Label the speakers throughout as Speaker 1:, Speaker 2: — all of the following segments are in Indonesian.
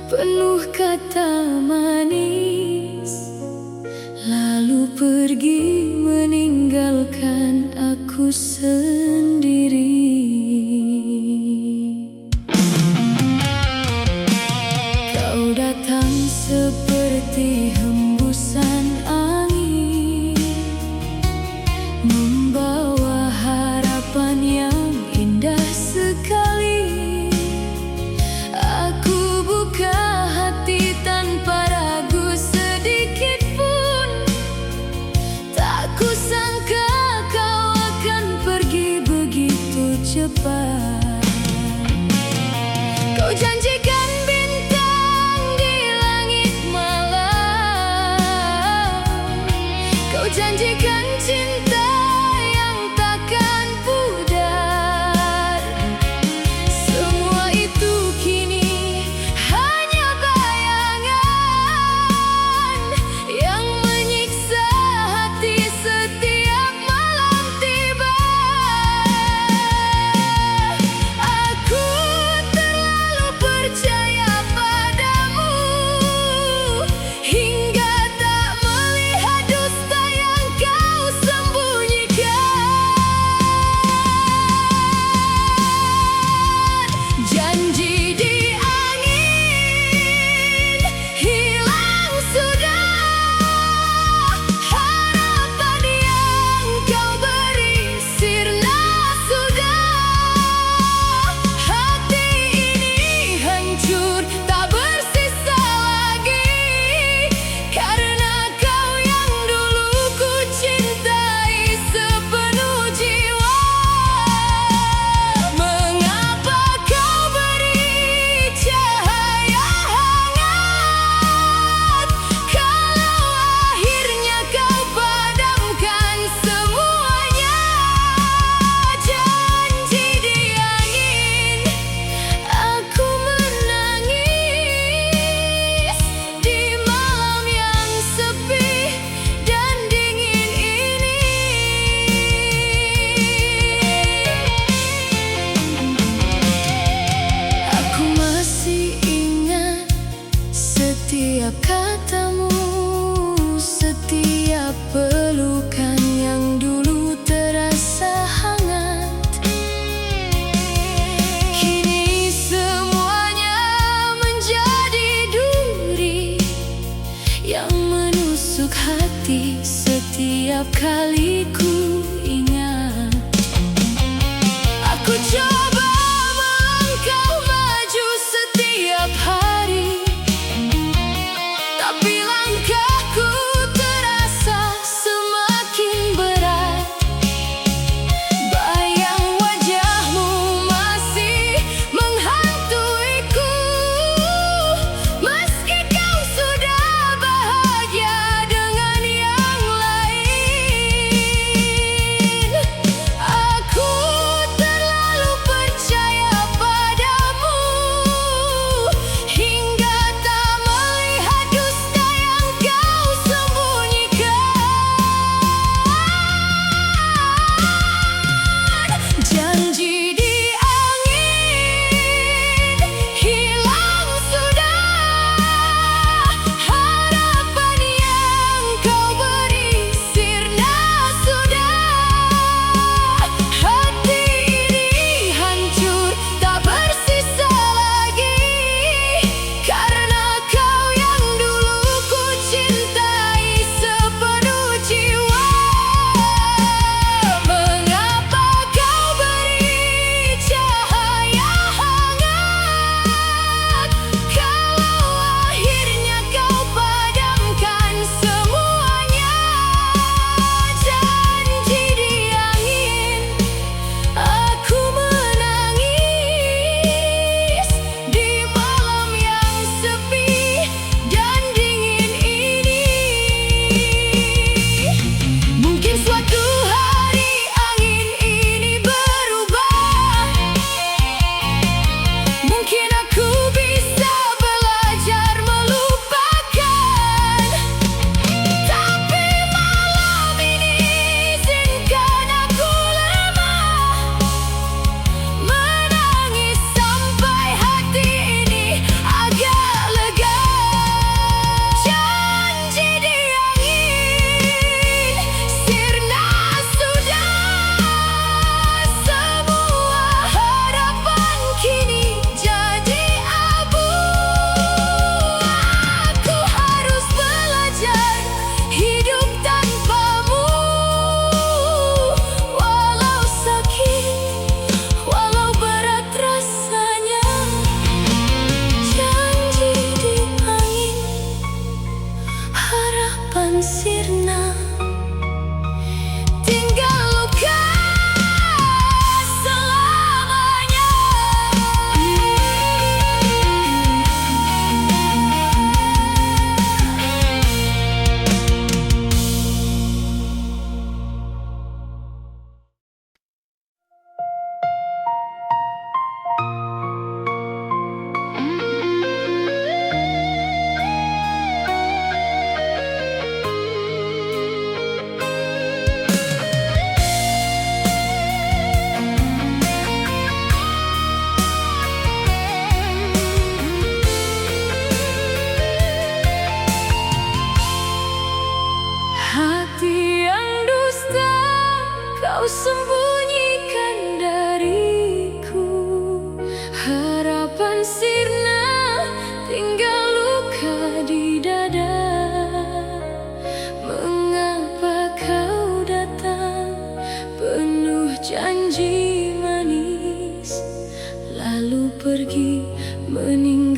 Speaker 1: penuh kata manis, lalu pergi meninggalkan aku sendiri. Kau datang seperti hembusan angin, membawa harapan yang indah sekali. Aku buka hati tanpa ragu sedikit pun. Tak kusangka kau akan pergi begitu cepat. Kau janjikan bintang di langit malam, kau janjikan cinta yang takkan pudar. Semua itu kini hanya bayangan yang menyiksa hati setiap malam tiba. Aku terlalu percaya padamu hingga tak melihat dusta yang kau sembunyikan. Janji di angin hilang sudah, harapan yang kau beri sirna sudah. Hati ini hancur tak bersisa lagi, karena kau yang dulu ku cintai sepenuh jiwa. Mengapa kau beri cahaya hangat kalau akhirnya kau padamkan semuanya? Janji di angin, aku menangis di malam yang sepi dan dingin ini. Aku masih ingat setiap katamu, setiap pelukan yang dulu terasa hangat. Kini semuanya menjadi duri yang menusuk hati setiap kali ku ingat. Aku coba melangkah maju setiap hari, tapi langkahku terasa semakin berat. Bayang wajahmu masih menghantuiku, meski kau sudah bahagia dengan yang lain.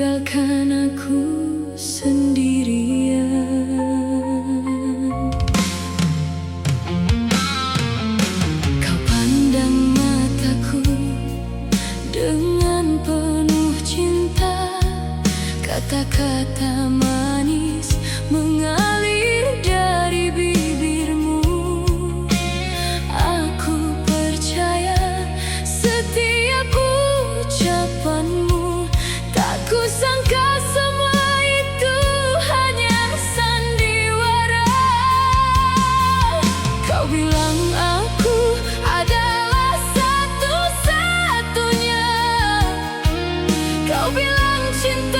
Speaker 1: tinggalkan aku sendirian. Kau pandang mataku dengan penuh cinta, kata-kata manis mengalir dari bibirmu. Aku percaya setiap ucapanmu, tak kusangka semua itu hanya sandiwara. Kau bilang aku adalah satu-satunya. Kau bilang cinta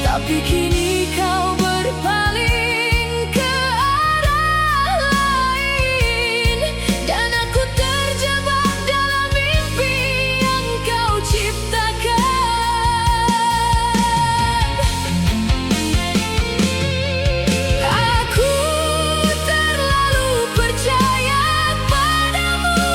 Speaker 1: tapi kini kau berpaling ke arah lain, dan aku terjebak dalam mimpi yang kau ciptakan. Aku terlalu percaya padamu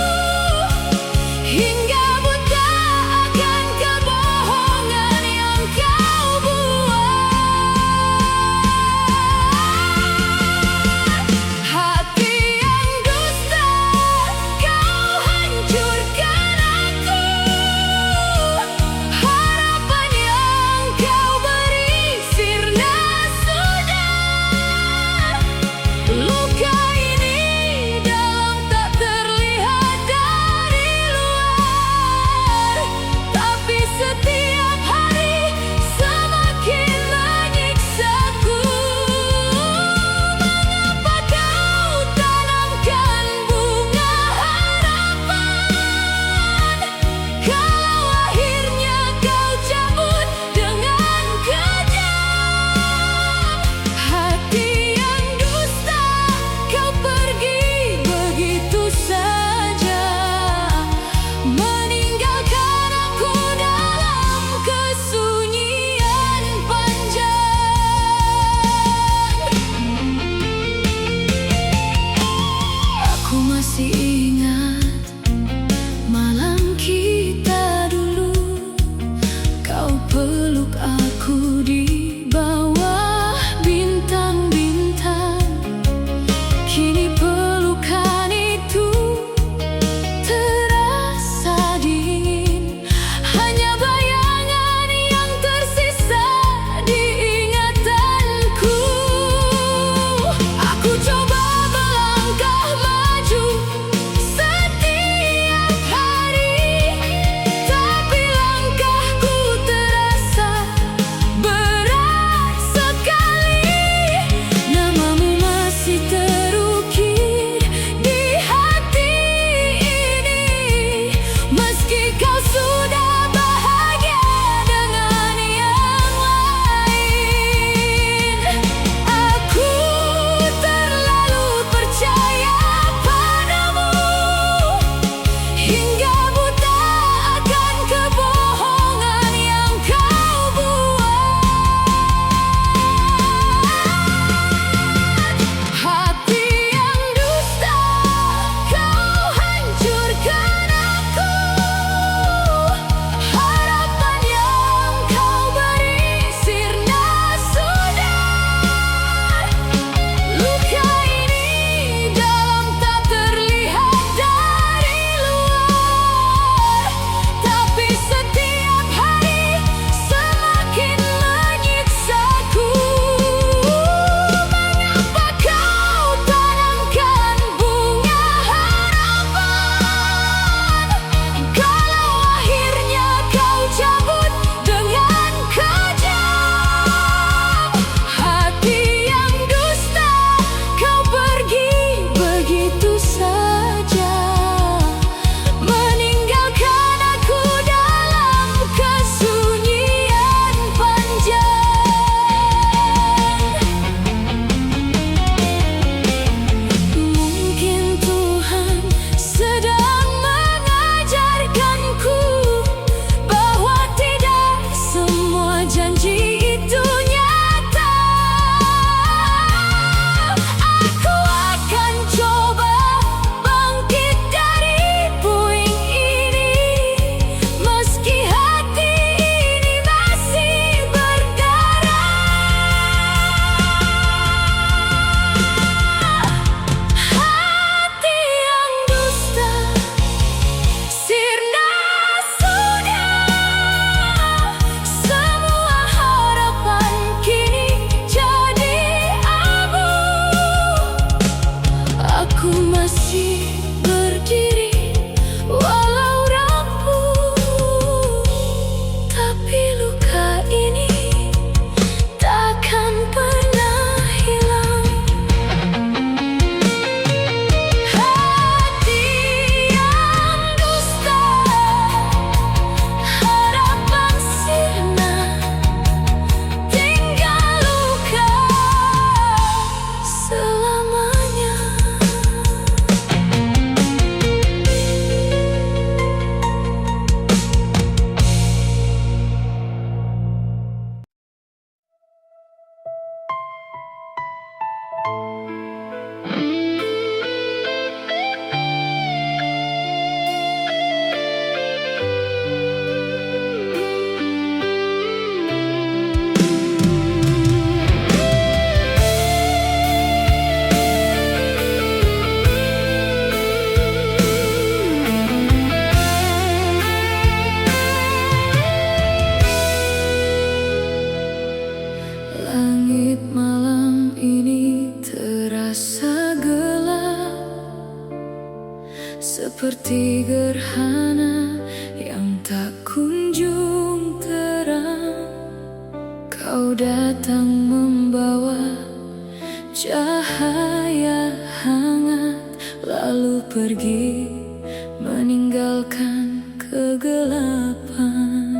Speaker 1: kegelapan.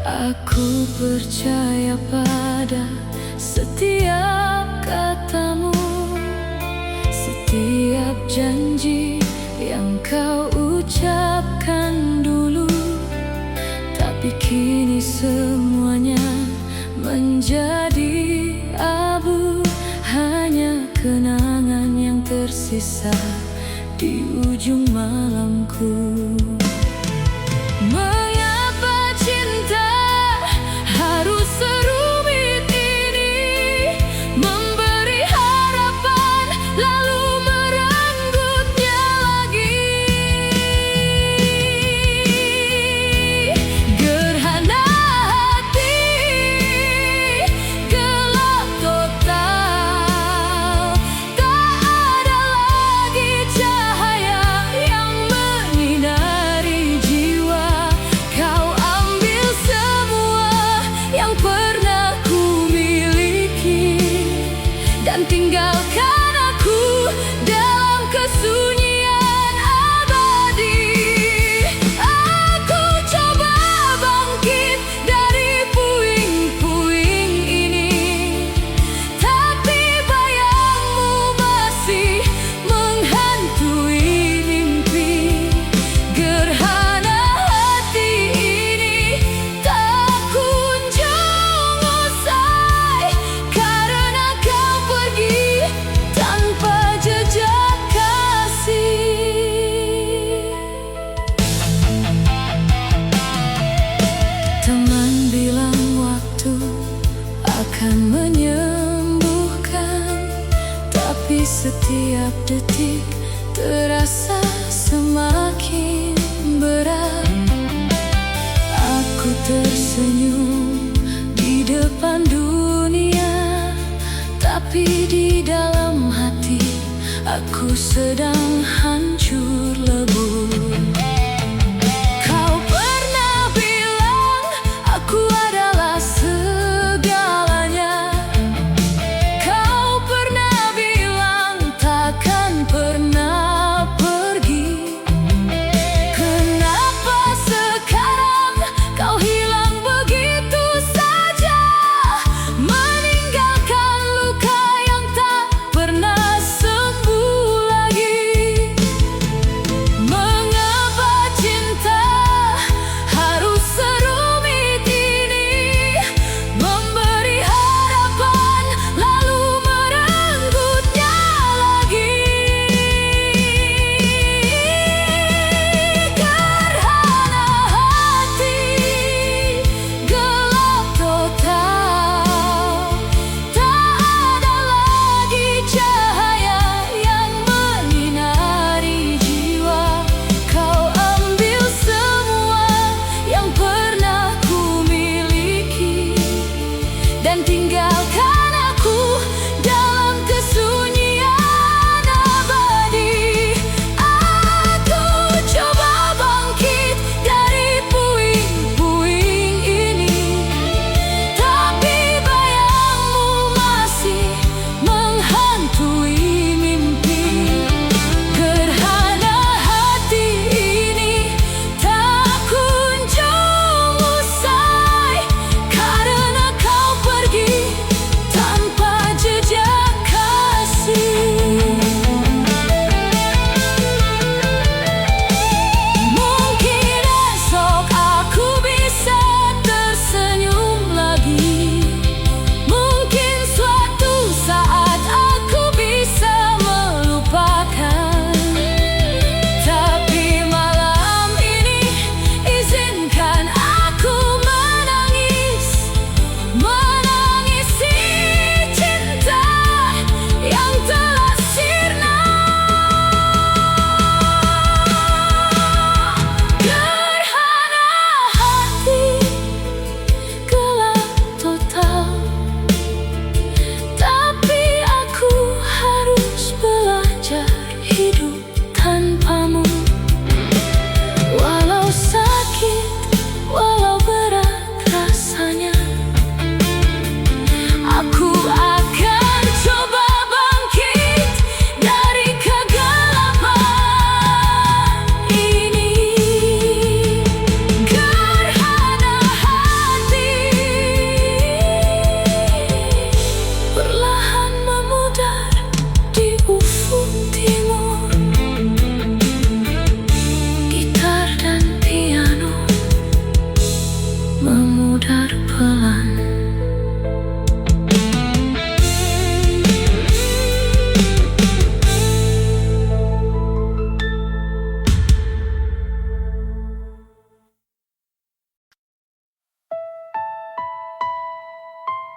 Speaker 1: Aku percaya pada setiap katamu, setiap janji yang kau ucapkan dulu. Tapi kini semuanya menjadi abu, hanya kenangan yang tersisa di ujung malamku. Mengapa cinta harus serumit ini, memberi harapan lalu merenggutnya lagi? Gerhana hati, gelap total, tak ada lagi cahaya yang menyinari jiwa. Kau ambil semua yang pernah ku miliki dan tinggalkan aku dalam kesunyian abadi. Aku coba bangkit dari puing-puing ini, tapi bayangmu masih menghantui mimpi. Gerhana hati ini tak kunjung usai, karena kau pergi tanpa jejak kasih. Teman bilang waktu akan menyembuhkan, tapi setiap detik terasa semakin berat. Aku tersenyum di depan dunia, tapi di dalam hati aku sedang hancur lebur. Kau pernah bilang aku adalah segalanya. Kau pernah bilang takkan pernah pergi. Kenapa sekarang kau hilang begitu saja, meninggalkan luka yang tak pernah sembuh lagi?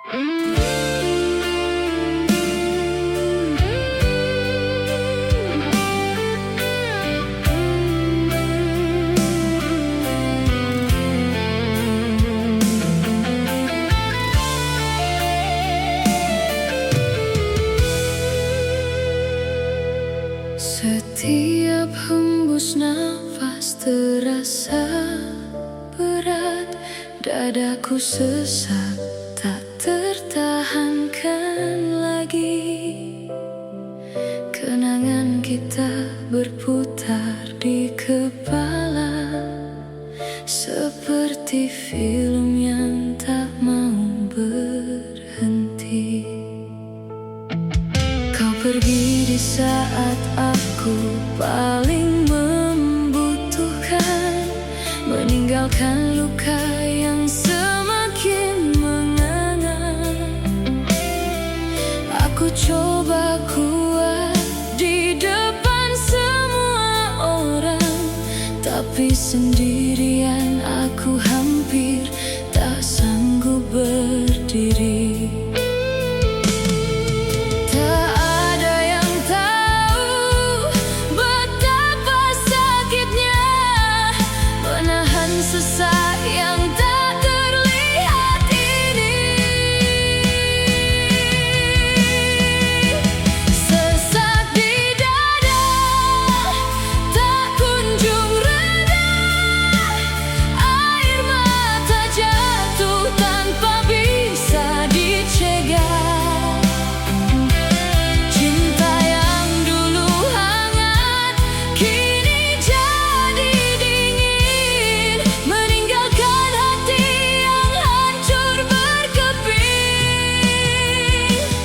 Speaker 1: Setiap hembus nafas terasa berat, dadaku sesak tak tertahankan lagi. Kenangan kita berputar di kepala, seperti film yang tak mau berhenti. Kau pergi di saat aku paling membutuhkan, meninggalkan luka yang semakin menganga. Aku coba kuat di depan semua orang, tapi sendirian aku hampir tak sanggup berdiri. Sesak yang tak terlihat ini, sesak di dada tak kunjung reda, air mata jatuh tanpa bisa dicegah. Cinta yang dulu hangat kini jadi dingin, meninggalkan hati yang hancur berkeping.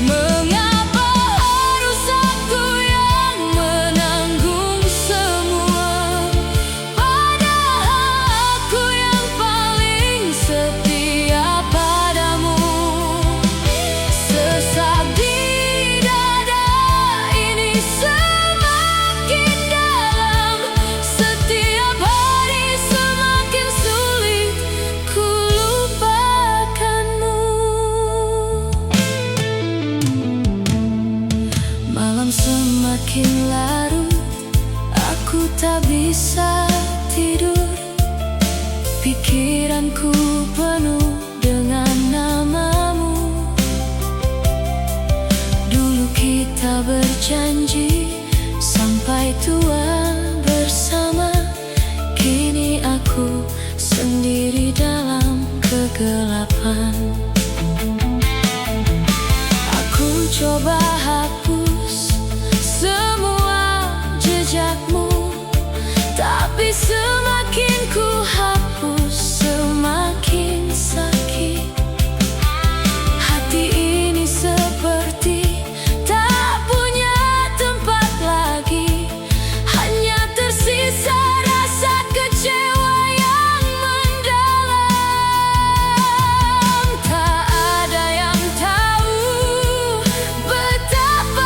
Speaker 1: Mengapa harus aku yang menanggung semua, padahal aku yang paling setia padamu. Sesak di dada ini semakin dalam, setiap hari semakin sulit ku lupakanmu. Malam semakin larut, aku tak bisa tidur. Pikiranku penuh dengan namamu. Dulu kita berjanji sampai tua bersama, kini aku sendiri dalam kegelapan. Aku coba hapus semua jejakmu, tapi semakin ku hapus semakin sakit. Hati ini seperti tak punya tempat lagi, hanya tersisa rasa kecewa yang mendalam. Tak ada yang tahu betapa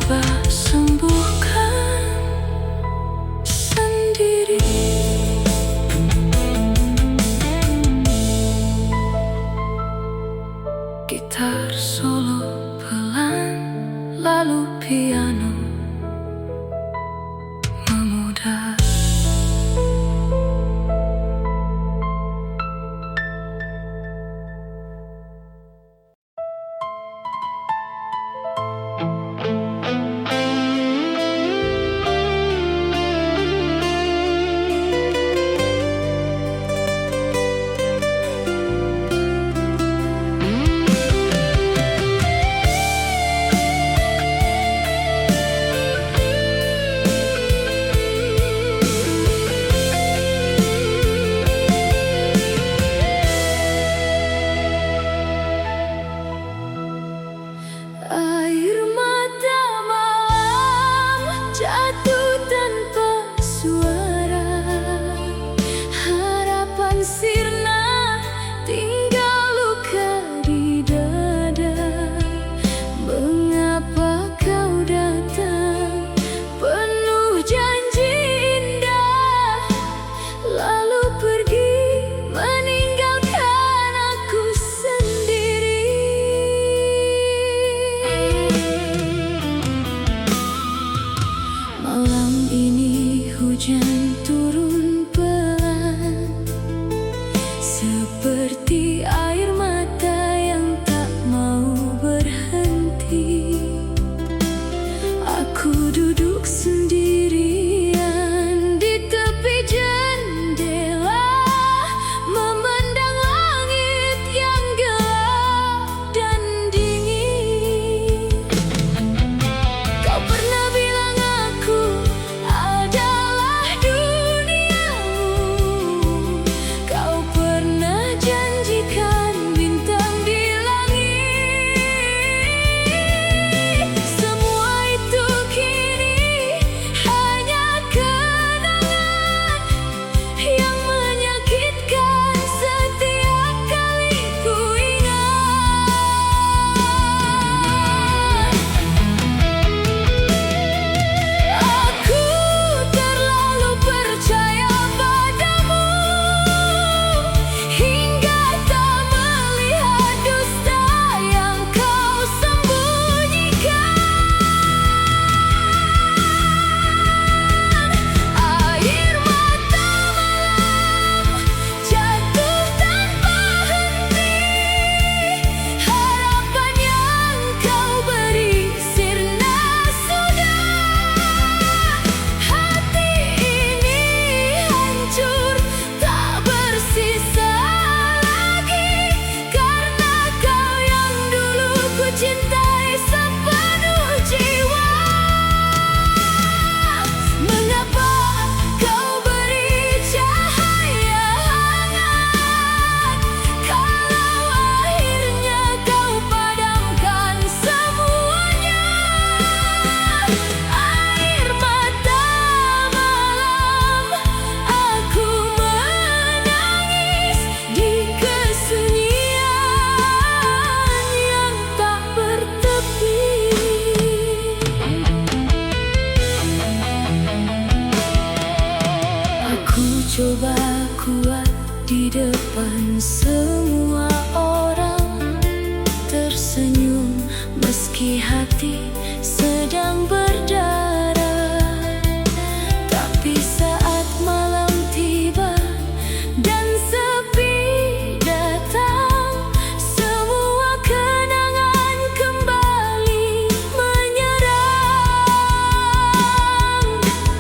Speaker 1: coba sembuhkan sendiri. Gitar solo pelan, lalu piano memudar. Air mata malam jatuh tanpa suara, harapan sirna tinggal luka di dada. Mengapa kau datang penuh janji indah, lalu pergi meninggalkan aku sendiri. Malam ini hujan turun pelan, seperti air mata yang tak mau berhenti. Aku duduk sendirian di tepi jendela, memandang langit yang gelap dan dingin. Kau pernah bilang aku adalah duniamu. Kau pernah janjikan bintang di langit. Semua itu kini hanya kenangan yang menyakitkan setiap kali ku ingat. Aku terlalu percaya padamu hingga tak melihat dusta yang kau sembunyikan. Air mata malam jatuh tanpa henti, harapan yang kau beri sirna sudah. Hati ini hancur, tak bersisa lagi, karena kau yang dulu ku cintai sepenuh jiwa. Mengapa kau beri cahaya hangat, kalau akhirnya kau padamkan semuanya? Air mata malam, aku menangis di kesunyian yang tak bertepi. Aku coba kuat di depan semua orang, tersenyum meski hati sedang berdarah. Tapi saat malam tiba dan sepi datang, semua kenangan kembali menyerang.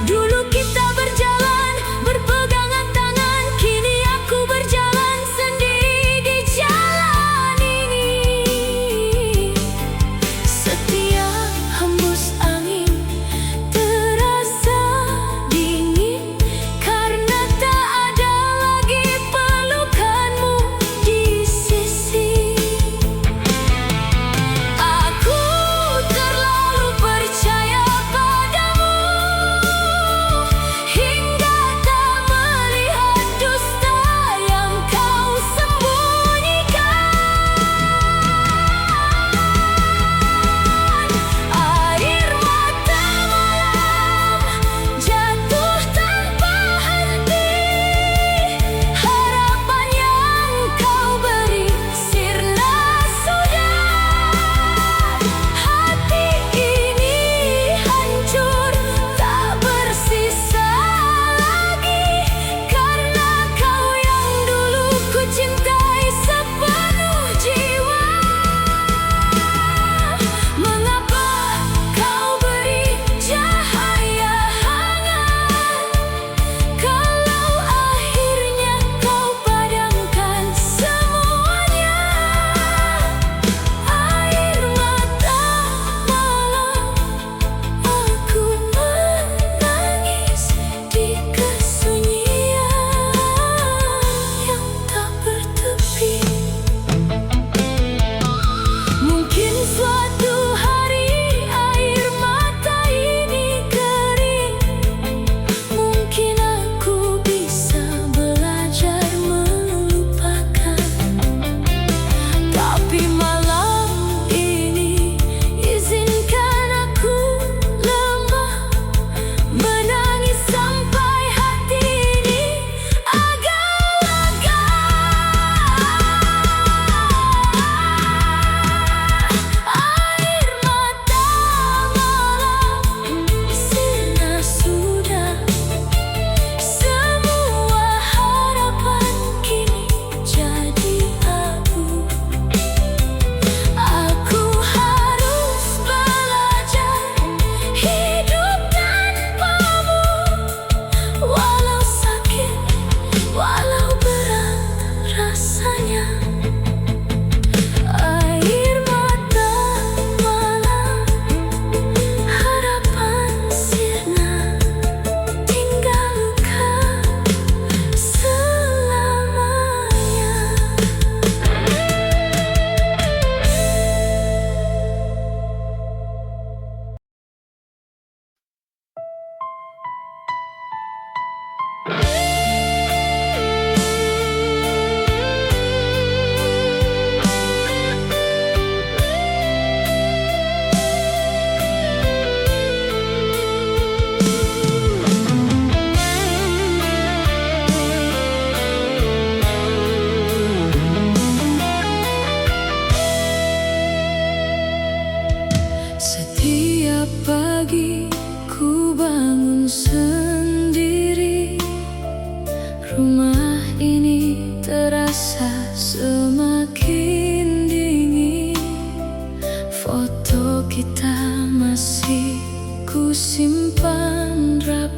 Speaker 1: Dulu kita berjalan berpegangan tangan, kini aku berjalan sendiri di jalan ini. Setiap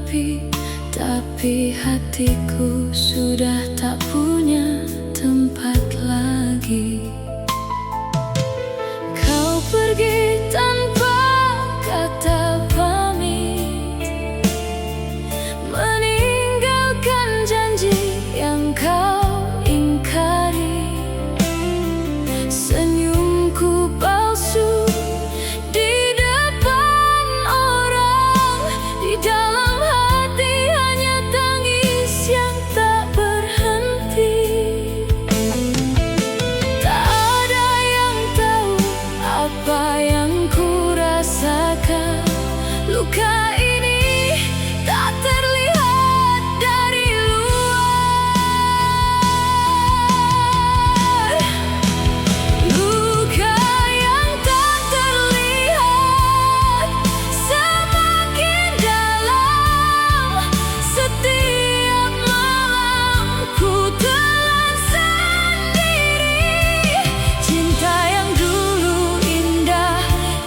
Speaker 1: Tapi hatiku sudah tak punya tempat lagi. Kau pergi tanpa kata pamit, meninggalkan janji yang kau ingkari. Senyumku palsu di depan orang, di dalam hati hanya tangis yang tak berhenti. Tak ada yang tahu apa yang ku rasakan. Luka ini tak terlihat dari luar. Luka yang tak terlihat semakin dalam. Setiap malam ku telan sendiri. Cinta yang dulu indah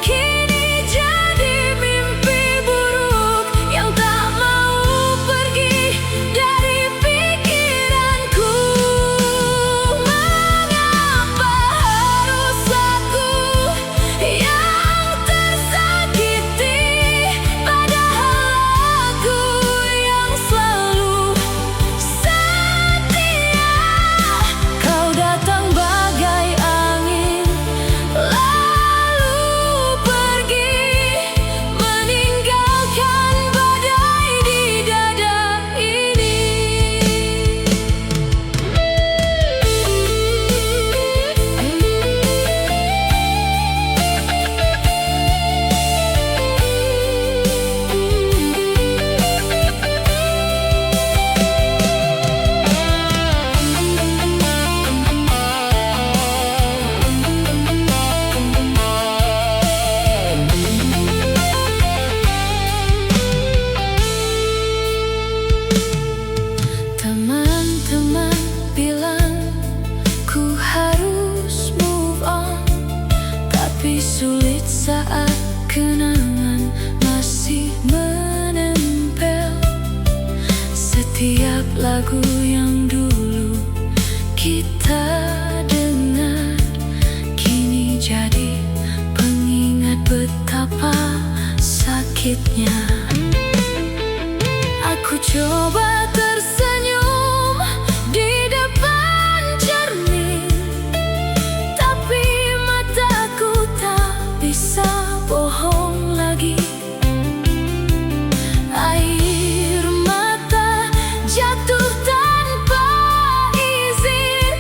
Speaker 1: kini jadi mimpi buruk yang tak mau pergi dari pikiranku. Mengapa harus aku yang tersakiti, padahal aku yang selalu setia. Kau datang bagai angin, lalu pergi, meninggalkan badai di dada ini. Teman-teman bilang ku harus move on, tapi sulit saat kenangan masih menempel. Setiap lagu yang dulu kita dengar kini jadi pengingat betapa sakitnya. Aku coba tersenyum di depan cermin, tapi mataku tak bisa bohong lagi. Air mata jatuh tanpa izin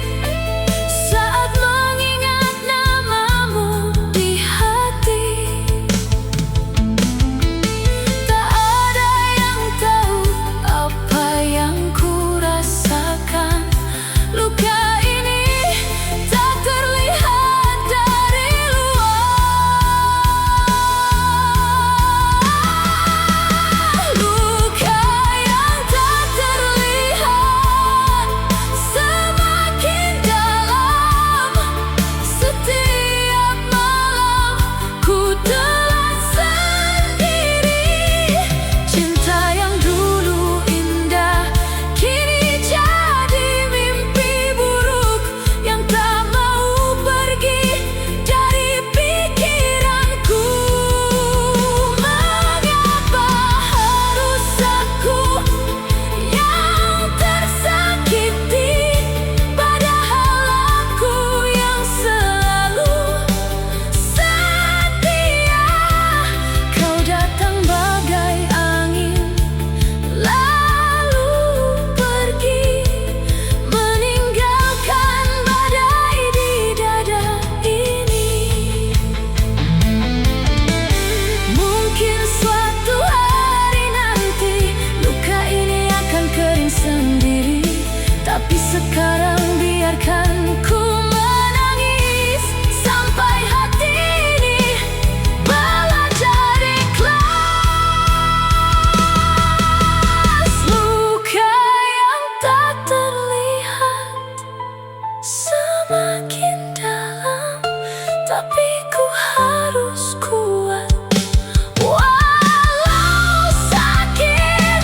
Speaker 1: saat mengingat namamu di hati. Tak ada yang tahu apa yang ku rasakan. Luka ini tak terlihat dari luar. Luka yang tak terlihat semakin dalam. Setiap malam ku telan sendiri. Cinta yang dulu indah kini jadi mimpi buruk yang tak mau pergi dari pikiranku. Mengapa harus aku yang tersakiti, padahal aku yang selalu setia. Kau datang bagai angin, lalu pergi, meninggalkan badai di dada ini. Mungkin suatu hari nanti luka ini akan kering sendiri, tapi sekarang biarkan ku menangis sampai hati ini belajar ikhlas. Luka yang tak terlihat semakin dalam, tapi ku harus kuat walau sakit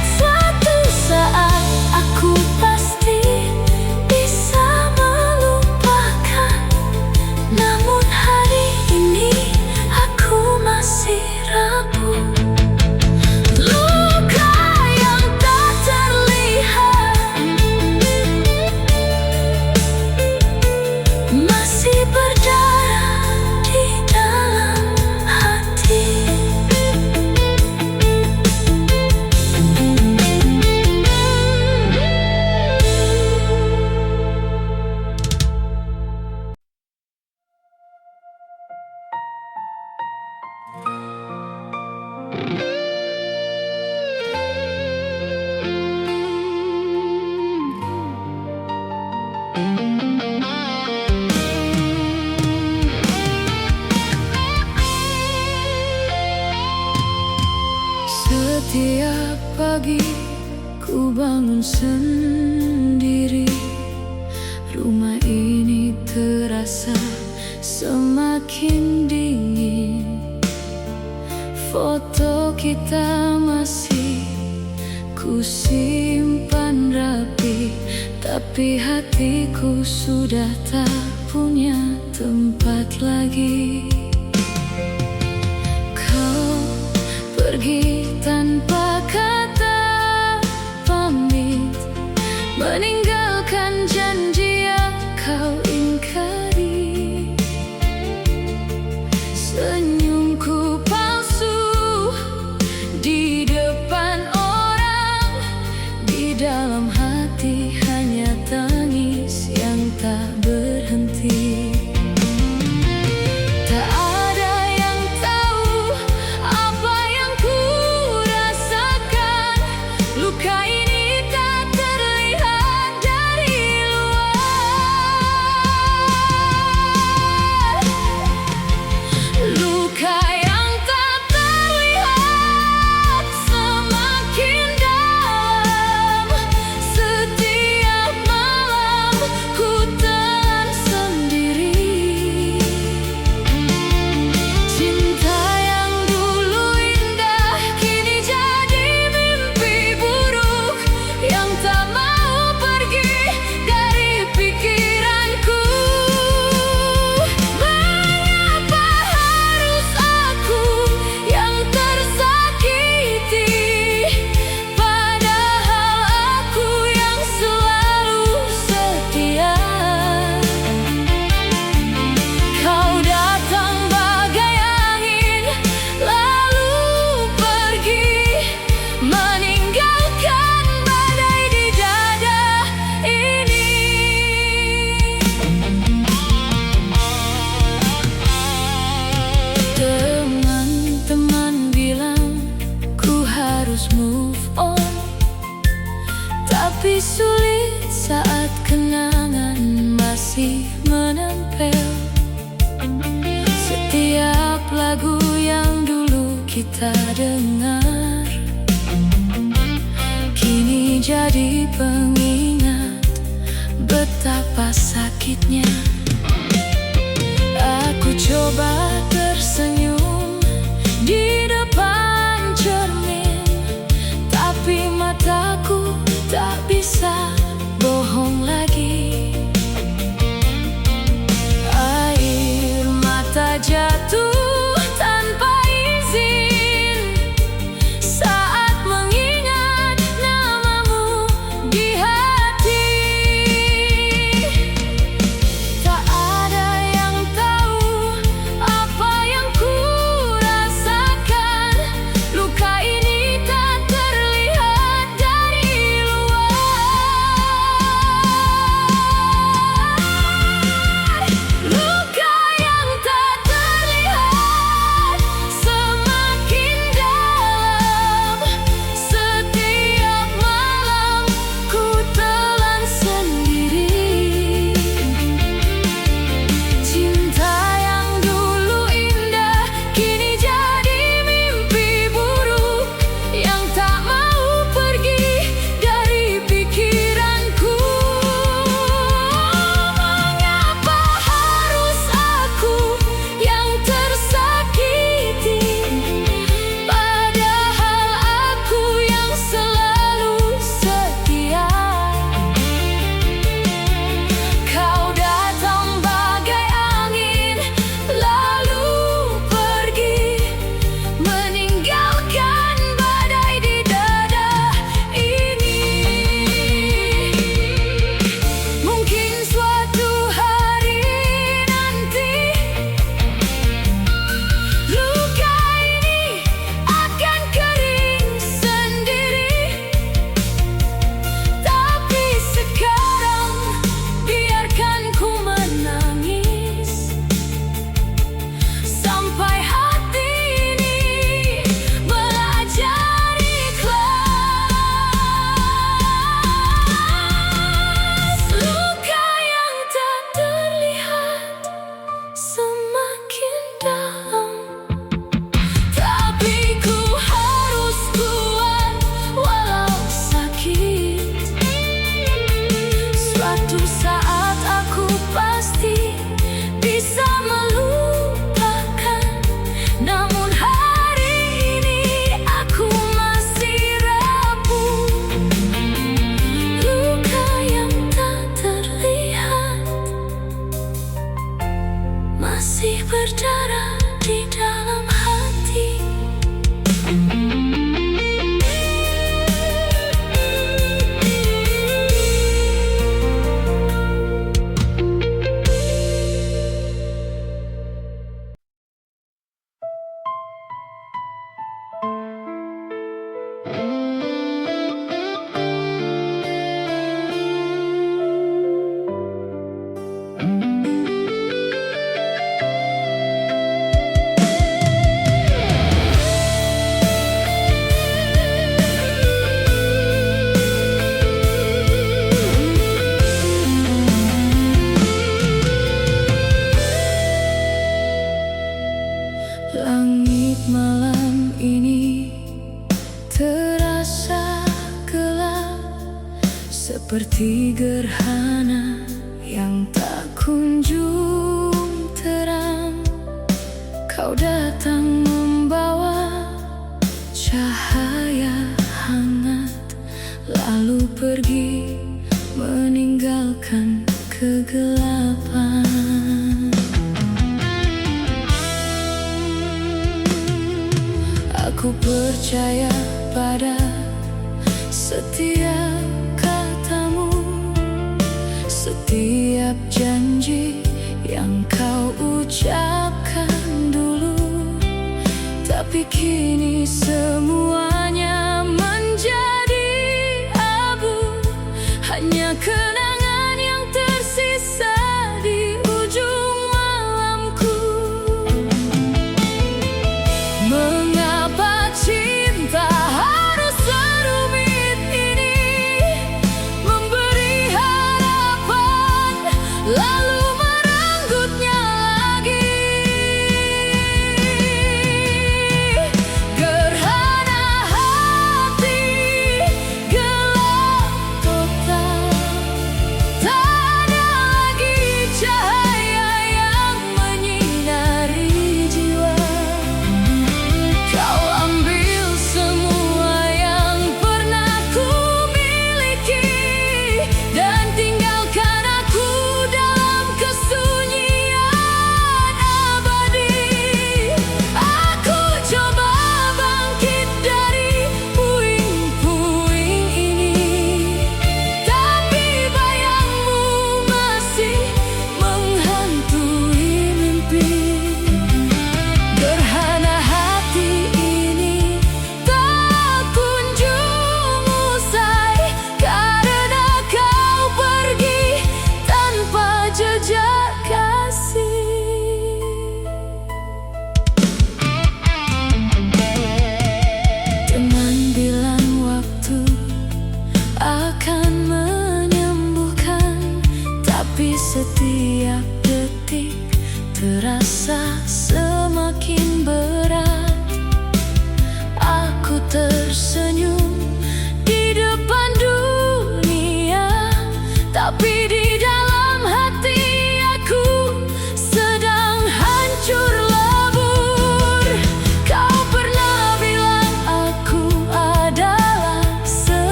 Speaker 1: pagi ku bangun sendiri. Rumah ini terasa semakin dingin. Foto kita masih ku simpan rapi, tapi hatiku sudah tak punya tempat lagi. Kau pergi tanpa kata pamit, meninggalkan janji yang kau ingkari. Senyumku palsu di depan orang, di dalam hati hanya tangis yang tak berhenti. Tak ada yang tahu apa yang ku rasakan. Luka ini tak terlihat dari luar. Luka yang tak terlihat semakin dalam. Setiap malam ku telan sendiri. Cinta yang dulu indah kini jadi mimpi buruk yang tak mau pergi dari pikiranku. Mengapa harus aku yang tersakiti, padahal aku yang selalu setia. Kau datang bagai angin, lalu pergi, meninggalkan badai di dada ini. Teman-teman bilang ku harus move on, tapi sulit saat kenangan masih menempel. Setiap lagu yang dulu kita dengar kini jadi pengingat betapa sakitnya. Aku coba tersenyum di depan cermin, tapi mataku tak bisa bohong lagi. Air mata jatuh tanpa izin saat mengingat namamu di hati. Tak ada yang tahu apa yang ku rasakan. Luka ini tak terlihat dari luar. seperti gerhana yang tak kunjung terang. Kau datang membawa cahaya hangat, lalu pergi meninggalkan kegelapan. Aku percaya pada setiap katamu, setiap janji yang kau ucapkan dulu. Tapi kini semuanya menjadi abu, hanya kenangan yang tersisa di ujung malamku. Mengapa cinta harus serumit ini, memberi harapan lalu merenggutnya lagi. Gerhana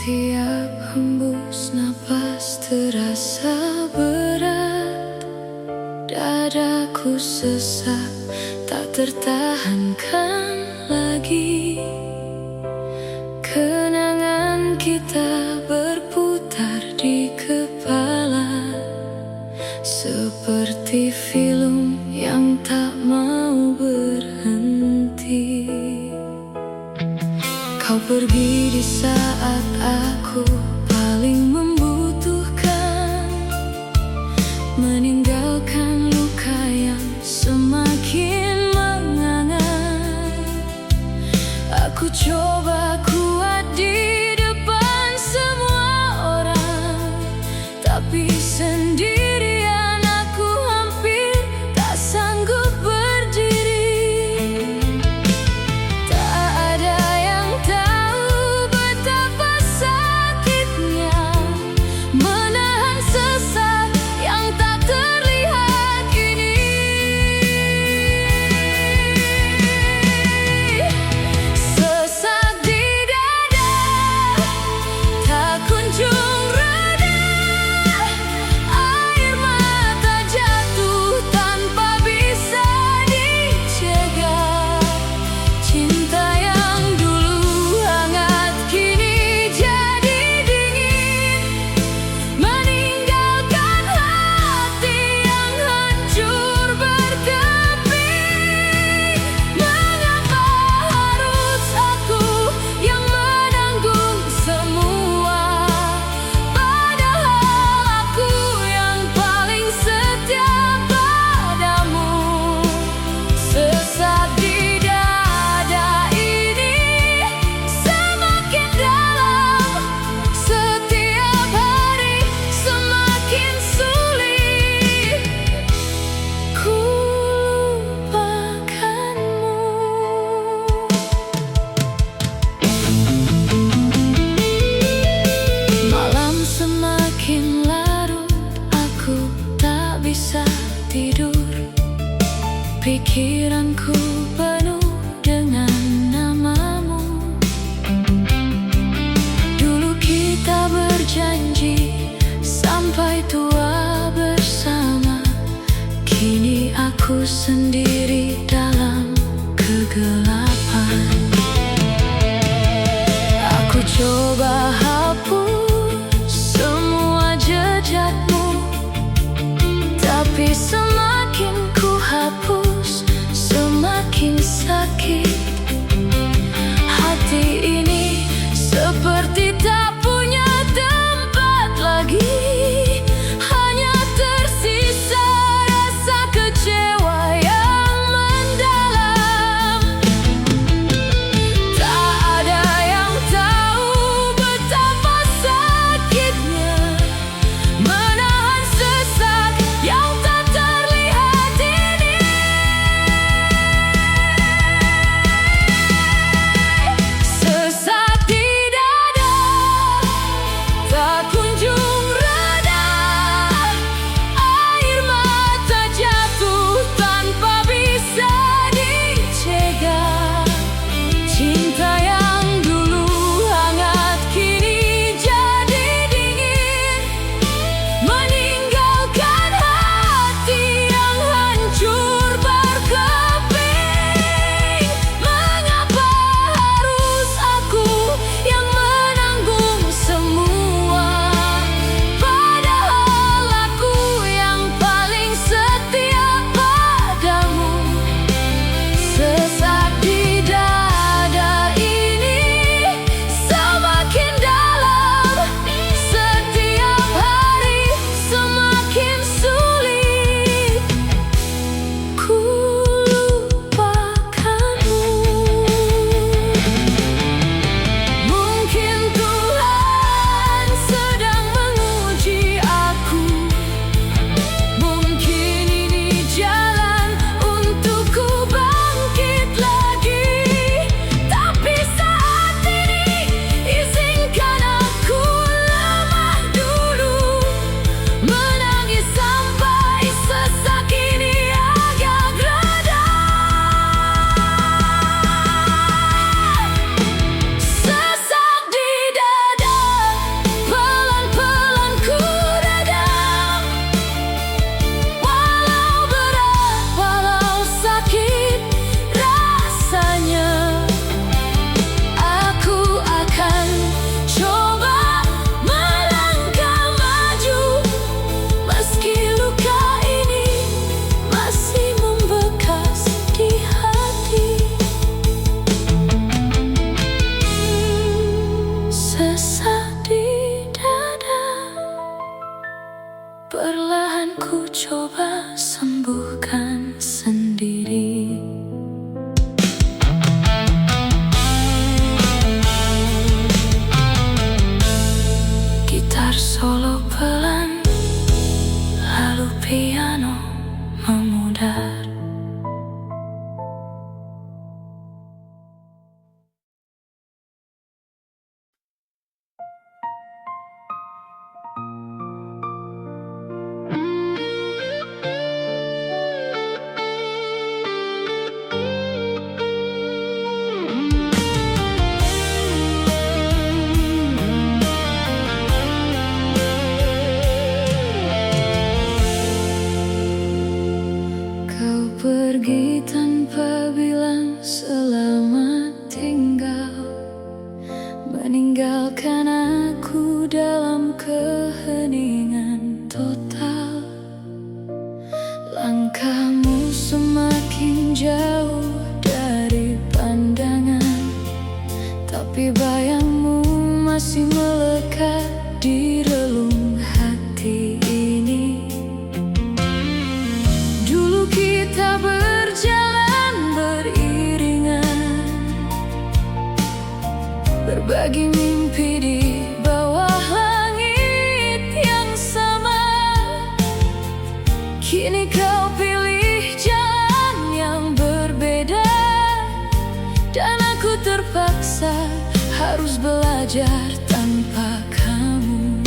Speaker 1: Setiap hembus napas terasa berat, dadaku sesak tak tertahankan lagi. Kenangan kita berputar di kepala, seperti film yang tak mau berhenti. Kau pergi di saat aku paling membutuhkan, meninggalkan luka yang semakin menganga. Aku coba kuat di depan semua orang, tapi sendirian aku hampir tak sanggup berdiri. Tak ada yang tahu betapa sakitnya menahan sesak yang tak terlihat ini. Sesak di dada tak kunjung reda, air mata jatuh tanpa bisa dicegah. Cinta yang dulu hangat kini jadi dingin, meninggalkan hati yang hancur berkeping. Mengapa harus aku yang menanggung semua, padahal aku yang paling setia padamu. Sesak di dada ini semakin dalam, setiap hari semakin sulit ku lupakanmu. Malam semakin larut, aku tak bisa tidur. Pikiranku penuh dengan namamu. Dulu kita berjanji sampai tua bersama, kini aku sendiri dalam kegelapan. Aku coba hapus semua jejakmu, tapi semakin ku hapus semakin sakit. Hati ini seperti tak punya tempat lagi, hanya tersisa rasa kecewa yang mendalam. tinggalkan aku dalam keheningan total. Langkahmu semakin jauh dari pandangan, tapi bayangmu masih melekat di relung hati ini. Dulu kita berjalan beriringan, berbagi mimpi di bawah langit yang sama. Kini kau pilih jalan yang berbeda, dan aku terpaksa harus belajar tanpa kamu.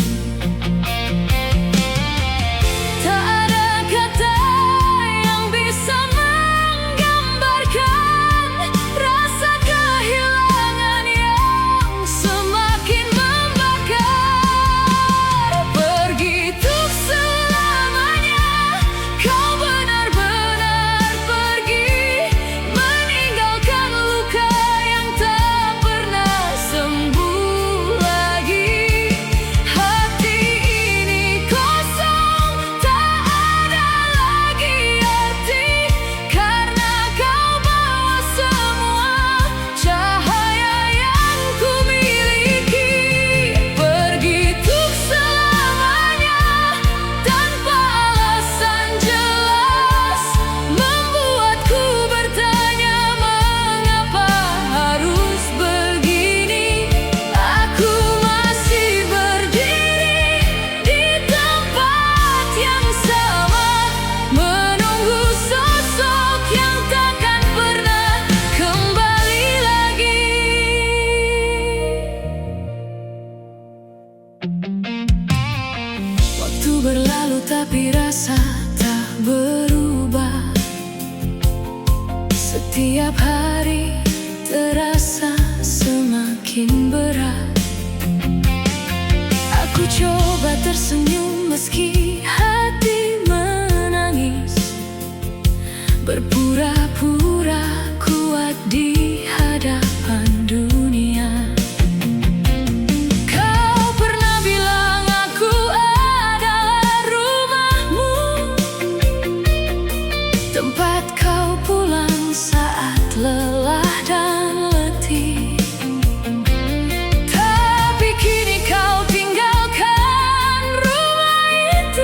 Speaker 1: Tak ada kata yang bisa menggambarkan rasa kehilangan yang semakin membakar. Pergi untuk selamanya, kau benar-benar pergi, meninggalkan luka yang tak pernah sembuh lagi. Hati ini kosong, tak ada lagi arti, karena kau bawa semua cahaya yang ku miliki. Pergi untuk selamanya tanpa alasan jelas, membuatku bertanya mengapa harus begini. Aku masih berdiri di tempat yang sama, menunggu sosok yang takkan pernah kembali lagi. Waktu berlalu tapi rasa tak berubah. Setiap hari terasa semakin berat. Aku coba tersenyum meski hati menangis, berpura-pura kuat di hadapan dunia. Kau pernah bilang aku adalah rumahmu, tempat kau pulang saat lelah dan letih. Tapi kini kau tinggalkan rumah itu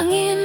Speaker 1: angin